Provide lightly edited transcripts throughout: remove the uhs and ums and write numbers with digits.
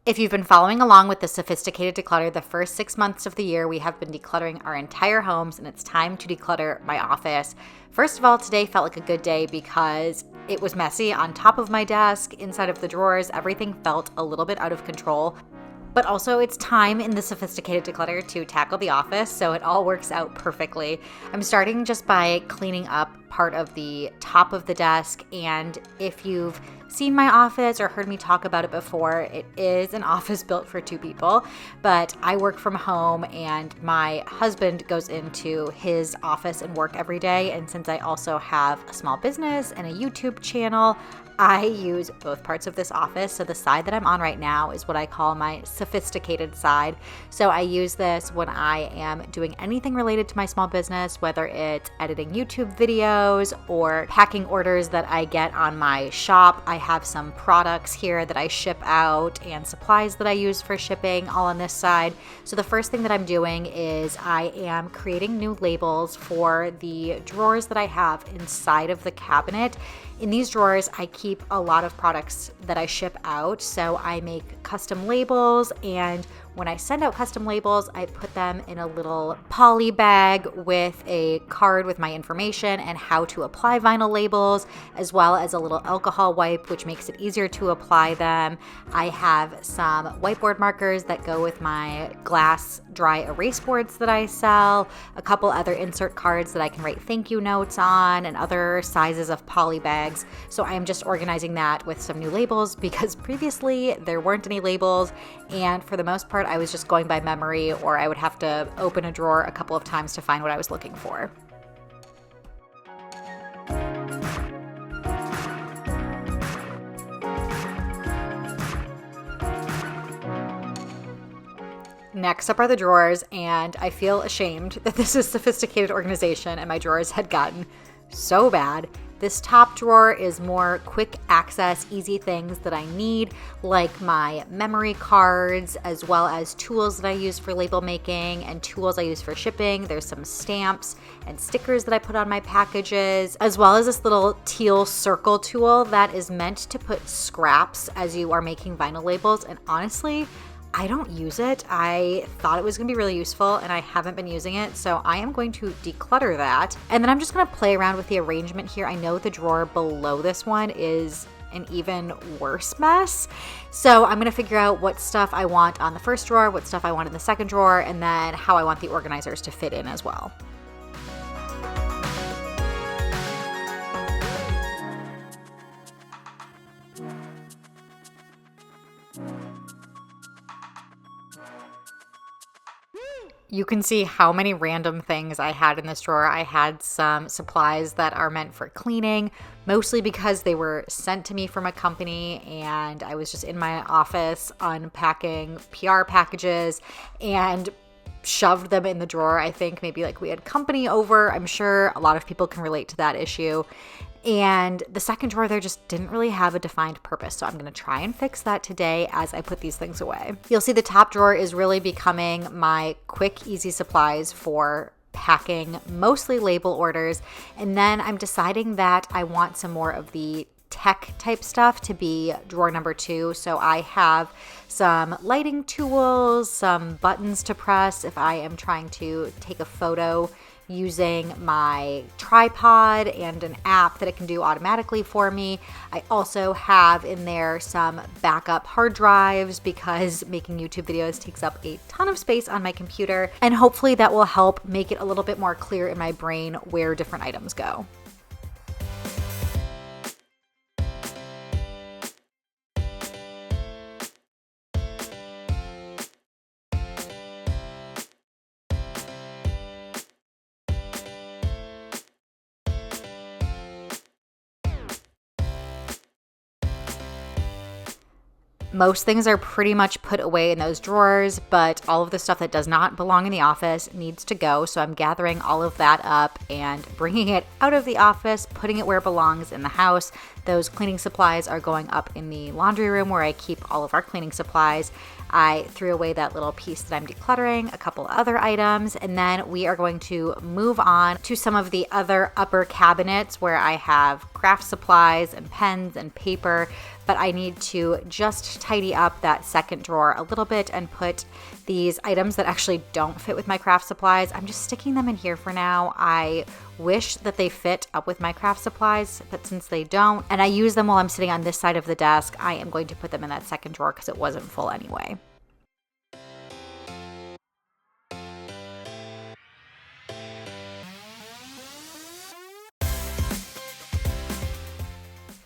If you've been following along with the Sophisticated Declutter, the first 6 months of the year, we have been decluttering our entire homes, and it's time to declutter my office. First of all, today felt like a good day because it was messy on top of my desk, inside of the drawers. Everything felt a little bit out of control. But also, it's time in the Sophisticated Declutter to tackle the office, so it all works out perfectly. I'm starting just by cleaning up part of the top of the desk, and if you've seen my office or heard me talk about it before, it is an office built for 2 people, but I work from home and my husband goes into his office and work every day, and since I also have a small business and a YouTube channel, I use both parts of this office. So the side that I'm on right now is what I call my sophisticated side. So I use this when I am doing anything related to my small business, whether it's editing YouTube videos or packing orders that I get on my shop. I have some products here that I ship out and supplies that I use for shipping all on this side. So the first thing that I'm doing is I am creating new labels for the drawers that I have inside of the cabinet. In these drawers, I keep a lot of products that I ship out, so I make custom labels, and when I send out custom labels, I put them in a little poly bag with a card with my information and how to apply vinyl labels, as well as a little alcohol wipe, which makes it easier to apply them. I have some whiteboard markers that go with my glass dry erase boards that I sell, a couple other insert cards that I can write thank you notes on, and other sizes of poly bags. So I am just organizing that with some new labels because previously there weren't any labels, and for the most part I was just going by memory, or I would have to open a drawer a couple of times to find what I was looking for. Next up are the drawers, and I feel ashamed that this is sophisticated organization and my drawers had gotten so bad. This top drawer is more quick access, easy things that I need, like my memory cards, as well as tools that I use for label making and tools I use for shipping. There's some stamps and stickers that I put on my packages, as well as this little teal circle tool that is meant to put scraps as you are making vinyl labels. And honestly, I don't use it. I thought it was going to be really useful and I haven't been using it, so I am going to declutter that. And then I'm just going to play around with the arrangement here. I know the drawer below this one is an even worse mess. So I'm going to figure out what stuff I want on the first drawer, what stuff I want in the second drawer, and then how I want the organizers to fit in as well. You can see how many random things I had in this drawer. I had some supplies that are meant for cleaning, mostly because they were sent to me from a company and I was just in my office unpacking PR packages and shoved them in the drawer. I think maybe like we had company over. I'm sure a lot of people can relate to that issue. And the second drawer there just didn't really have a defined purpose. So I'm going to try and fix that today as I put these things away. You'll see the top drawer is really becoming my quick, easy supplies for packing, mostly label orders. And then I'm deciding that I want some more of the tech type stuff to be drawer number 2. So I have some lighting tools, some buttons to press if I am trying to take a photo using my tripod and an app that it can do automatically for me. I also have in there some backup hard drives because making YouTube videos takes up a ton of space on my computer, and hopefully that will help make it a little bit more clear in my brain where different items go. Most things are pretty much put away in those drawers, but all of the stuff that does not belong in the office needs to go. So I'm gathering all of that up and bringing it out of the office, putting it where it belongs in the house. Those cleaning supplies are going up in the laundry room where I keep all of our cleaning supplies. I threw away that little piece that I'm decluttering, a couple other items, and then we are going to move on to some of the other upper cabinets where I have craft supplies and pens and paper, but I need to just tidy up that second drawer a little bit and put these items that actually don't fit with my craft supplies. I'm just sticking them in here for now. I wish that they fit up with my craft supplies, but since they don't, and I use them while I'm sitting on this side of the desk, I am going to put them in that second drawer because it wasn't full anyway.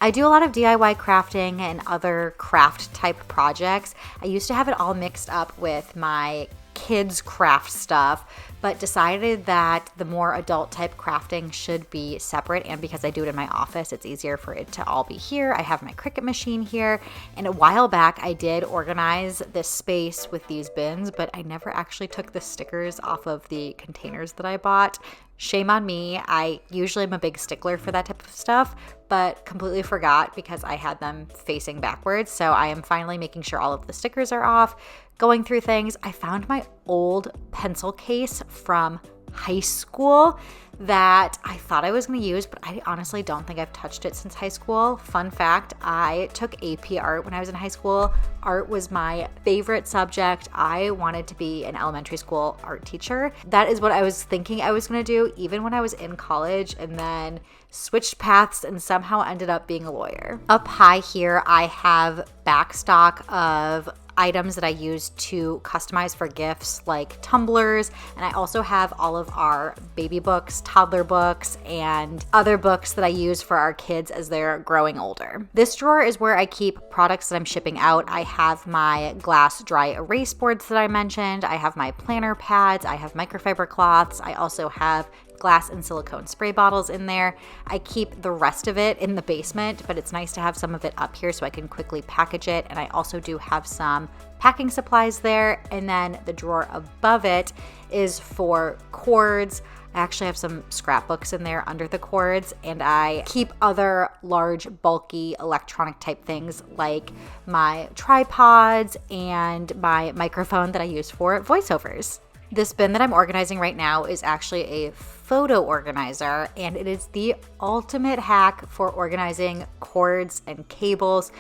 I do a lot of DIY crafting and other craft type projects. I used to have it all mixed up with my kids' craft stuff, but decided that the more adult type crafting should be separate. And because I do it in my office, it's easier for it to all be here. I have my Cricut machine here. And a while back, I did organize this space with these bins, but I never actually took the stickers off of the containers that I bought. Shame on me. I usually am a big stickler for that type of stuff, but completely forgot because I had them facing backwards. So I am finally making sure all of the stickers are off, going through things. I found my old pencil case from high school that I thought I was going to use, but I honestly don't think I've touched it since high school. Fun fact, I took AP art when I was in high school. Art was my favorite subject. I wanted to be an elementary school art teacher. That is what I was thinking I was going to do even when I was in college, and then switched paths and somehow ended up being a lawyer. Up high here, I have backstock of items that I use to customize for gifts, like tumblers, and I also have all of our baby books, toddler books, and other books that I use for our kids as they're growing older. This drawer is where I keep products that I'm shipping out. I have my glass dry erase boards that I mentioned, I have my planner pads, I have microfiber cloths, I also have glass and silicone spray bottles in there. I keep the rest of it in the basement, but it's nice to have some of it up here so I can quickly package it. And I also do have some packing supplies there. And then the drawer above it is for cords. I actually have some scrapbooks in there under the cords, and I keep other large, bulky electronic type things like my tripods and my microphone that I use for voiceovers. This bin that I'm organizing right now is actually a photo organizer, and it is the ultimate hack for organizing cords and cables.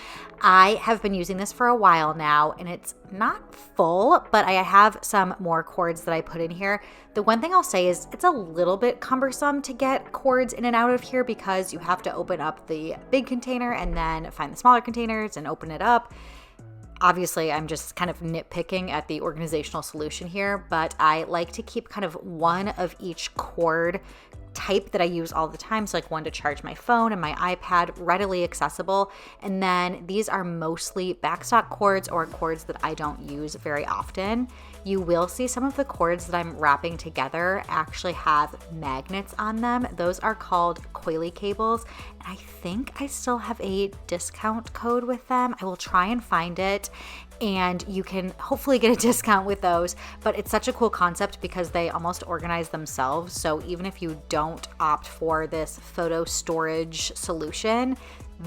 I have been using this for a while now, and it's not full, but I have some more cords that I put in here. The one thing I'll say is it's a little bit cumbersome to get cords in and out of here because you have to open up the big container and then find the smaller containers and open it up. Obviously, I'm just kind of nitpicking at the organizational solution here, but I like to keep kind of one of each cord type that I use all the time. So like one to charge my phone and my iPad, readily accessible. And then these are mostly backstock cords or cords that I don't use very often. You will see some of the cords that I'm wrapping together actually have magnets on them. Those are called coily cables. And I think I still have a discount code with them. I will try and find it, and you can hopefully get a discount with those. But it's such a cool concept because they almost organize themselves. So even if you don't opt for this photo storage solution,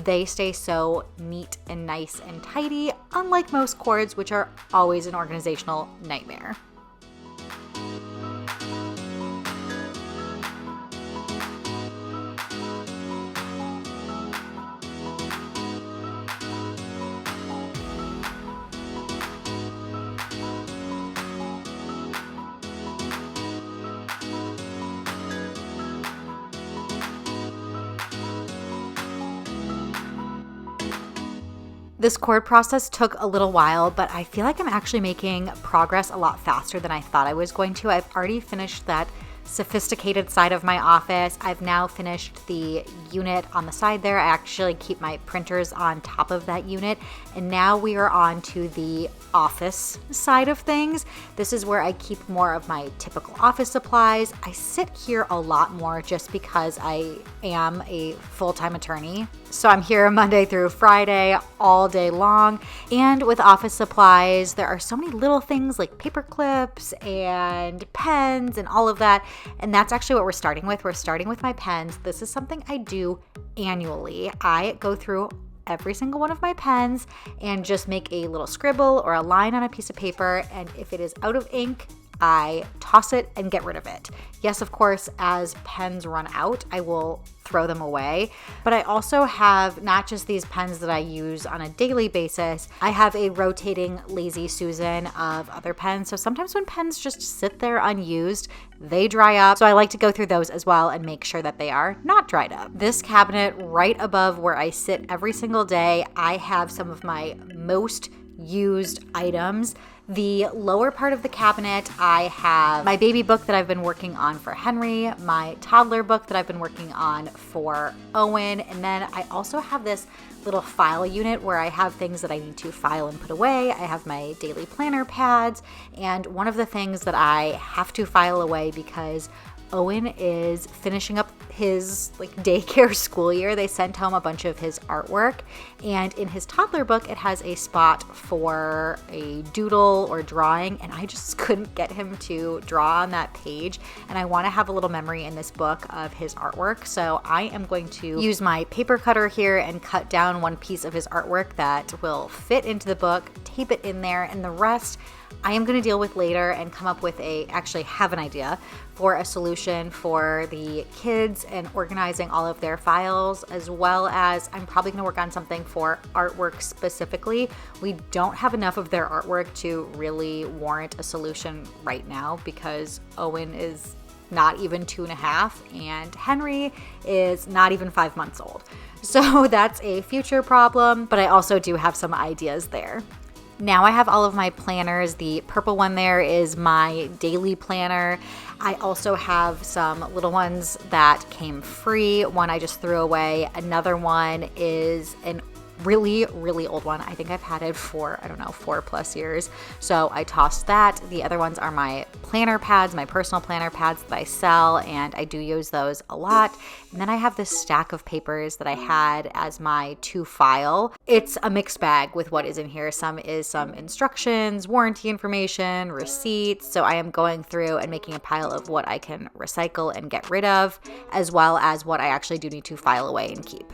they stay so neat and nice and tidy, unlike most cords, which are always an organizational nightmare. This cord process took a little while, but I feel like I'm actually making progress a lot faster than I thought I was going to. I've already finished that sophisticated side of my office. I've now finished the unit on the side there. I actually keep my printers on top of that unit. And now we are on to the office side of things. This is where I keep more of my typical office supplies. I sit here a lot more just because I am a full-time attorney. So I'm here Monday through Friday all day long. And with office supplies, there are so many little things like paper clips and pens and all of that. And that's actually what we're starting with. We're starting with my pens. This is something I do annually. I go through every single one of my pens and just make a little scribble or a line on a piece of paper. And if it is out of ink, I toss it and get rid of it. Yes, of course, as pens run out, I will throw them away. But I also have not just these pens that I use on a daily basis, I have a rotating Lazy Susan of other pens. So sometimes when pens just sit there unused, they dry up. So I like to go through those as well and make sure that they are not dried up. This cabinet right above where I sit every single day, I have some of my most used items. The lower part of the cabinet, I have my baby book that I've been working on for Henry, my toddler book that I've been working on for Owen, and then I also have this little file unit where I have things that I need to file and put away. I have my daily planner pads, and one of the things that I have to file away because Owen is finishing up his daycare school year. They sent home a bunch of his artwork, and in his toddler book it has a spot for a doodle or drawing, and I just couldn't get him to draw on that page, and I want to have a little memory in this book of his artwork. So I am going to use my paper cutter here and cut down one piece of his artwork that will fit into the book, tape it in there, and the rest I am going to deal with later and come up with actually have an idea for a solution for the kids and organizing all of their files, as well as I'm probably going to work on something for artwork specifically. We don't have enough of their artwork to really warrant a solution right now because Owen is not even 2.5 and Henry is not even 5 months old. So that's a future problem, but I also do have some ideas there. Now I have all of my planners. The purple one there is my daily planner. I also have some little ones that came free. One I just threw away. Another one is an really, really old one. I think I've had it for, 4+ years. So I tossed that. The other ones are my planner pads, my personal planner pads that I sell, and I do use those a lot. And then I have this stack of papers that I had as my to file. It's a mixed bag with what is in here. Some is some instructions, warranty information, receipts. So I am going through and making a pile of what I can recycle and get rid of, as well as what I actually do need to file away and keep.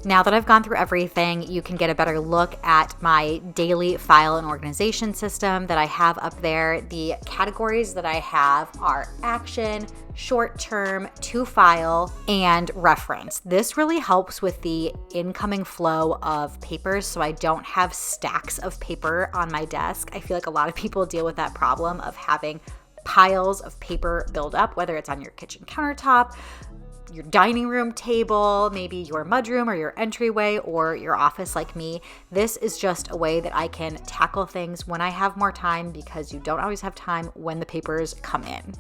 Now that I've gone through everything, you can get a better look at my daily file and organization system that I have up there. The categories that I have are action, short term, to file, and reference. This really helps with the incoming flow of papers so I don't have stacks of paper on my desk. I feel like a lot of people deal with that problem of having piles of paper build up, whether it's on your kitchen countertop, your dining room table, maybe your mudroom or your entryway or your office like me. This is just a way that I can tackle things when I have more time because you don't always have time when the papers come in.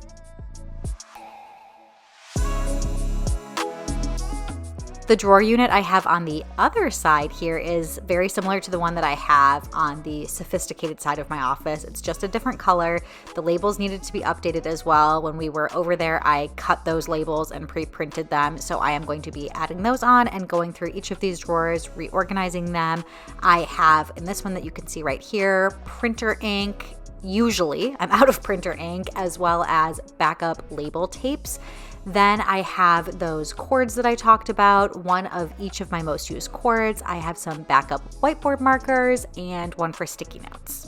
The drawer unit I have on the other side here is very similar to the one that I have on the sophisticated side of my office. It's just a different color. The labels needed to be updated as well. When we were over there, I cut those labels and pre-printed them. So I am going to be adding those on and going through each of these drawers, reorganizing them. I have, in this one that you can see right here, printer ink. Usually I'm out of printer ink, as well as backup label tapes. Then I have those cords that I talked about, one of each of my most used cords. I have some backup whiteboard markers and one for sticky notes.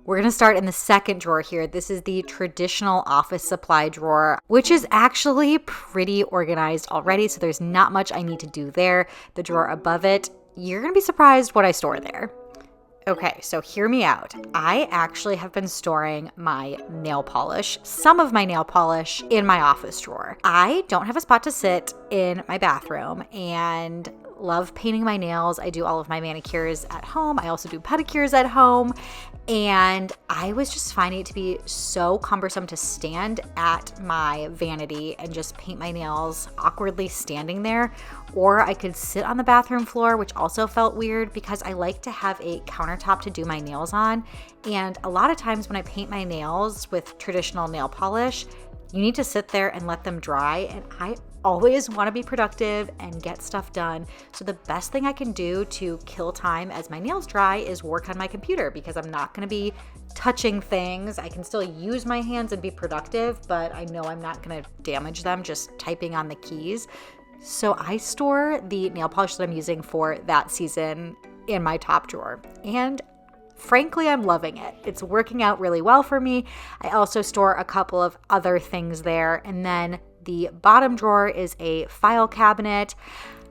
We're going to start in the second drawer here. This is the traditional office supply drawer, which is actually pretty organized already, so there's not much I need to do there. The drawer above it, you're going to be surprised what I store there. Okay, so hear me out. I actually have been storing my nail polish, some of my nail polish, in my office drawer. I don't have a spot to sit in my bathroom, and love painting my nails. I do all of my manicures at home. I also do pedicures at home. And I was just finding it to be so cumbersome to stand at my vanity and just paint my nails awkwardly standing there. Or I could sit on the bathroom floor, which also felt weird because I like to have a countertop to do my nails on. And a lot of times when I paint my nails with traditional nail polish, you need to sit there and let them dry. And I always want to be productive and get stuff done. So the best thing I can do to kill time as my nails dry is work on my computer, because I'm not going to be touching things. I can still use my hands and be productive, but I know I'm not going to damage them just typing on the keys. So I store the nail polish that I'm using for that season in my top drawer. And frankly, I'm loving it. It's working out really well for me. I also store a couple of other things there. And then the bottom drawer is a file cabinet.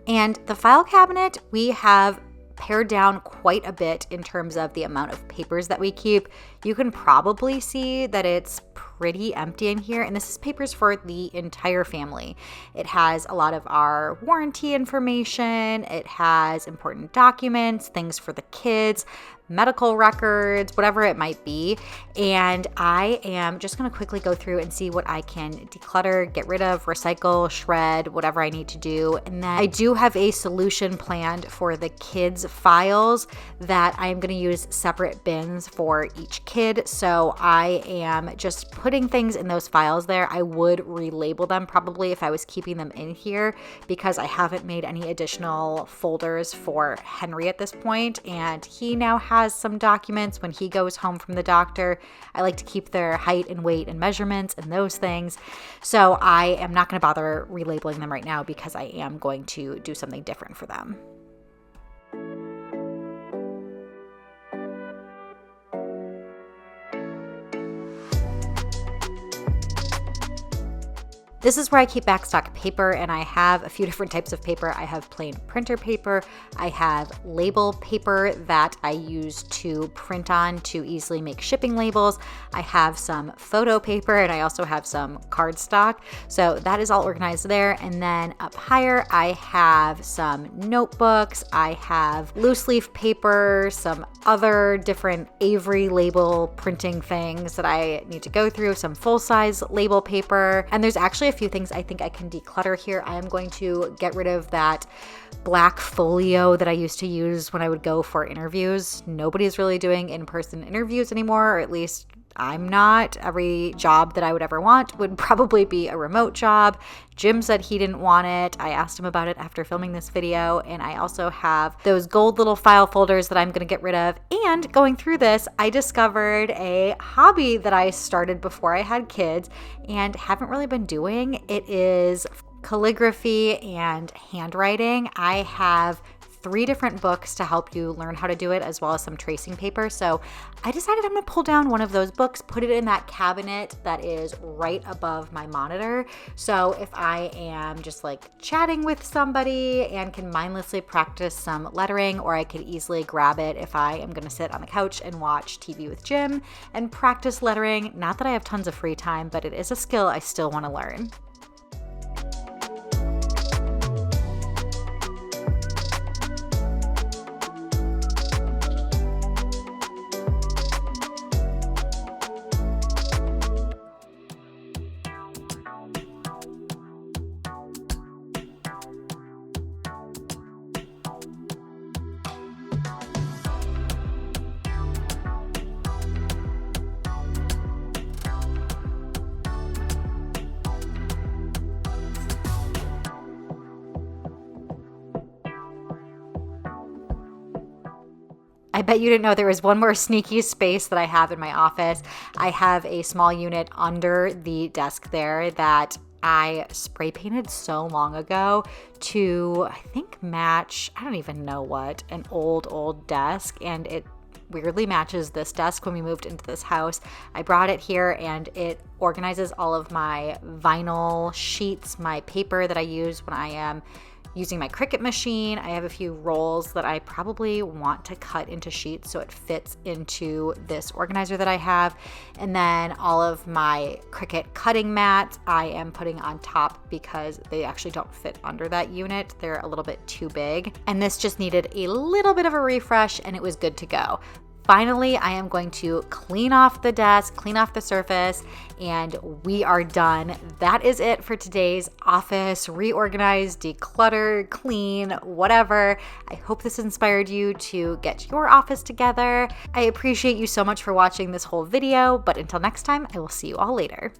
And the file cabinet, we have pared down quite a bit in terms of the amount of papers that we keep. You can probably see that it's pretty empty in here, and this is papers for the entire family. It has a lot of our warranty information, it has important documents, things for the kids, medical records, whatever it might be. And I am just going to quickly go through and see what I can declutter, get rid of, recycle, shred, whatever I need to do. And then I do have a solution planned for the kids' files that I am going to use separate bins for each kid. So I am just putting things in those files there. I would relabel them probably if I was keeping them in here, because I haven't made any additional folders for Henry at this point, and he now has some documents when he goes home from the doctor. I like to keep their height and weight and measurements and those things. So I am not going to bother relabeling them right now because I am going to do something different for them. This is where I keep Backstock paper, and I have a few different types of paper. I have plain printer paper. I have label paper that I use to print on to easily make shipping labels. I have some photo paper, and I also have some cardstock. So that is all organized there. And then up higher, I have some notebooks. I have loose leaf paper, some other different Avery label printing things that I need to go through, some full-size label paper. And there's actually a few things I think I can declutter here. I am going to get rid of that black folio that I used to use when I would go for interviews. Nobody's really doing in-person interviews anymore, or at least I'm not. Every job that I would ever want would probably be a remote job. Jim said he didn't want it. I asked him about it after filming this video. And I also have those gold little file folders that I'm going to get rid of. And going through this, I discovered a hobby that I started before I had kids and haven't really been doing. It is calligraphy and handwriting. I have 3 different books to help you learn how to do it, as well as some tracing paper. So I decided I'm going to pull down one of those books, put it in that cabinet that is right above my monitor. So if I am just like chatting with somebody and can mindlessly practice some lettering, or I could easily grab it if I am going to sit on the couch and watch TV with Jim and practice lettering. Not that I have tons of free time, but it is a skill I still want to learn. I bet you didn't know there was one more sneaky space that I have in my office. I have a small unit under the desk there that I spray painted so long ago to, I think, match, I don't even know what, an old desk. And it weirdly matches this desk when we moved into this house. I brought it here and it organizes all of my vinyl sheets, my paper that I use when I am using my Cricut machine. I have a few rolls that I probably want to cut into sheets so it fits into this organizer that I have. And then all of my Cricut cutting mats I am putting on top because they actually don't fit under that unit. They're a little bit too big. And this just needed a little bit of a refresh and it was good to go. Finally, I am going to clean off the desk, clean off the surface, and we are done. That is it for today's office reorganize, declutter, clean, whatever. I hope this inspired you to get your office together. I appreciate you so much for watching this whole video, but until next time, I will see you all later.